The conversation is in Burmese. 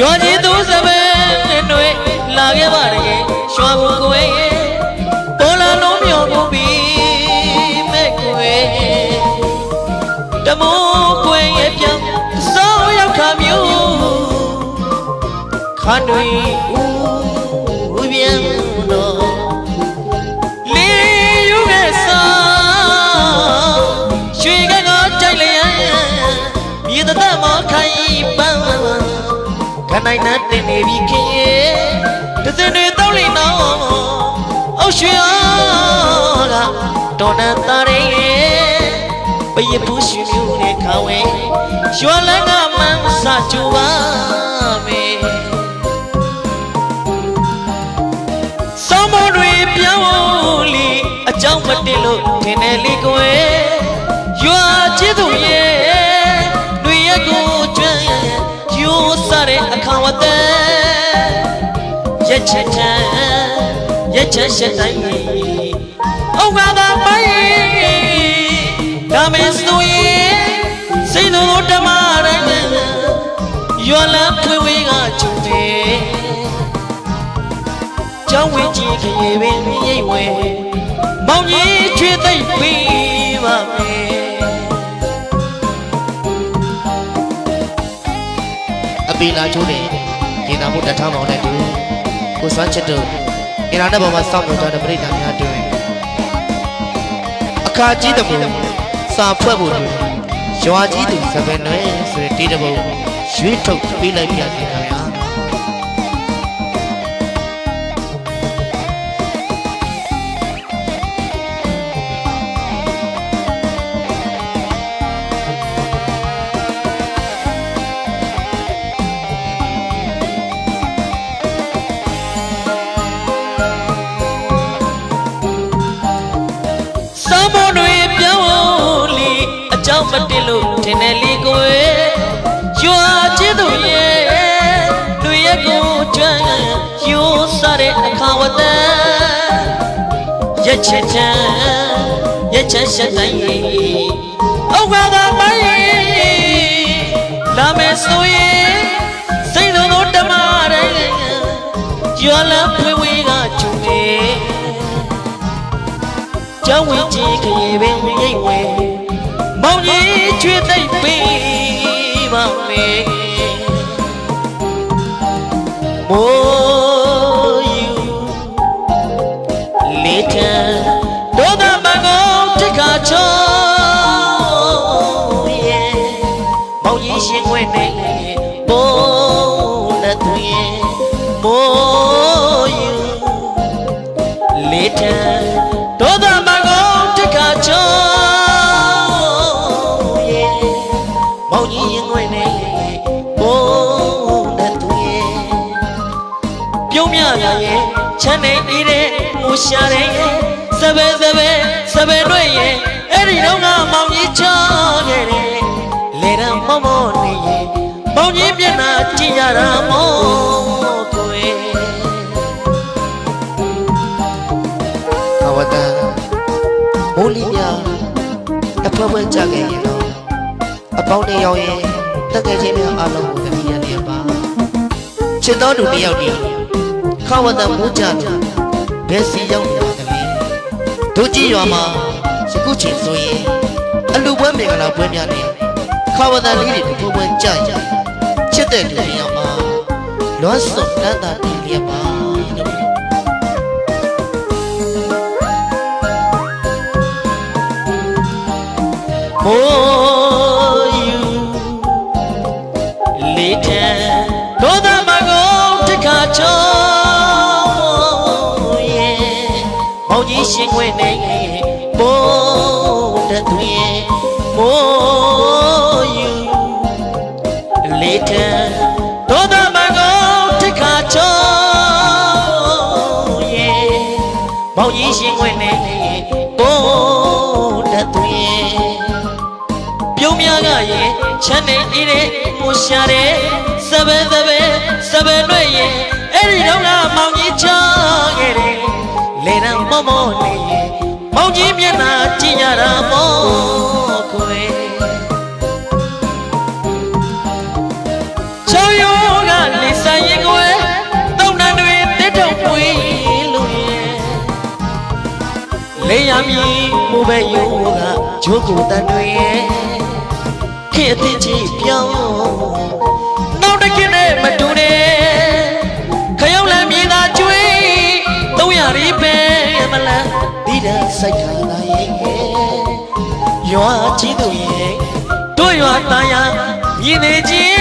ရွာကြီးသူစပယ်တွေလာခဲ့ပါရဲ့ရွာကိုကိုရဲ့ပေါ်လာလုံးမြော်မှုပြီးမဲ့ကိုရဲ့တမိုးကိုရဲ့ပြောင်းစောရောက်ခါမျိုးခါတွေဦးပြန်တော့လေယူခဲ့စားရွှေကကြိုက်လျက်မြေတသက်မခိုင်ပန်းခနိုင်နဲ့တင်နေပြီခင်ရဲ့တစင်တွေတောက်လိမ့်တော့အုတ်ရွှေကတော်နသားရဲ့ပရပူးရွှေမျိုးနဲ့ခါဝဲရွာလန်းကမှန်းစကြပါမယ်စောမတွေပြောင်းလီအကြောင်းမတင်လို့ထင်တယ်လေကွယ်ရွာချစ်သူရဲ့တွေရကိုကျွမ်းယူစားတဲ့အခါဝတ်တဲ့ရက်ချက်ချက်တိုင်းအောက်ကသာပိုင်းဒါမင်းဆိုရင်စိတ်တော်ဓမ္မတိုင်းရွာလန်းဖွေးဝေးကကျုံတယ်ကျောင်းဝင်းကြီးခေပင်ရိပ်ဝဲမောင်ကြီးချွေသိပ်ပြီးပါမယ်အပီလာချိုးတယ်ဒေနာမှုတထားမောင်နဲ့တူကိုစွမ်းချစ်တို့အင်တာနက်ပေါ်မှာစောင့်မျှော်တဲ့ပရိသတ်များတွေ့အခါကြီးတမှုစာဖွဲ့ဖို့တူရွာကြီးသူစပယ်နွယ်ဆိုတဲ့တေးတပုတ်ရွေးထုတ်ပေးလိုက်ပြစီခင်ဗျာမတင်လို့ထင်တယ်လေကိုယ်ရွာချစ်သူရဲ့လူရဲ့ကိုကျွမ်းယူစားတဲ့အခါဝတ်တဲ့ရက်ချက်တိုင်းအောက်ကသာပိုင်းလာမယ်ဆိုရင်စိတ်တော်ဓမ္မတိုင်းရွာလန်းဖွေးဝေးကကျုံနေကျောင်းဝင်ကြီးခေပင်ရိပ်ဝဲမောင်ကြီးချွေသိပ်ပြီးပါမယ်မိုးယူလေးထံဒေါသမကောင်တခါချောရဲ့မောင်ကြီးရှင်ခွင့်နေဘိုးနဲ့သူရဲ့မိုးယူလေးထံဒေါသမကောင်တခါချောမောင်ကြီးရင်ခွင်နေဘုံနဲ့သူရဲ့ပြုံးမြရဲ့ချမ်းနေနေတဲ့မူရှာတဲ့စပယ်တွေရဲ့အဲ့ဒီတော့ကမောင်ကြီးချောခဲ့တယ်လေတံမောနေရဲ့မောင်ကြီးမျက်နှာကြည့်ရတာမောကိုယ်အဝတ္တမိုးလီမြအဖွဲဖွဲကြခဲ့ရင်တော့အပေါင်းတယောက်ရဲ့တက်ခဲ့ခြင်းများအလုံးကိုသမီးရနေပါချစ်တော်သူတယောက်ဒီခဝတ္တမိုးကြတယ်ဘယ်စီရောက်နေတာသမီးတို့ကြည့်ရွာမှာယခုချိန်ဆိုရင်အလူပွဲမင်္ဂလာပွဲများနဲ့ခဝတ္တလေးတွေတပွဲပွဲကြကြချစ်တဲ့သူတယောက်အားလွမ်းစွတ်တန်းတာတင်ရပါမိုးယူလေးထံဒေါသမကောင်တခါချောရဲ့မောင်ကြီးရှင်ခွင့်နေဘိုးတဲ့သူရဲ့မိုးယူလေးထံဒေါသမကောင်တခါချောရဲ့မောင်ကြီးရှင်ခွင့်နေဘိုးတဲ့သူရဲ့ပြုံးများကရဲ့ချမ်းနေနေတဲ့မူရှာတဲ့စပယ်တွေရဲ့အဲ့ဒီတော့ကမောင်ကြီးချောခဲ့တယ်လေတံမောနေရဲ့မောင်ကြီးမျက်နှာကြည့်ရတာမောကိုယ်ချောင်းရောကလေး ပဲယူကဂျိုးကိုတန်တွေရဲ့ခေအသိချင်းပြောင်းနောက်တစ်ခေတ်နဲ့မတူနဲ့ခရောက်လမ်းမြေသာကျွေး300ရီပဲမလားဒီတန်းစိုက်ထားလာရဲ့ရွာကြီးတို့ရဲ့တို့ရွာသားရမြည်နေချင်း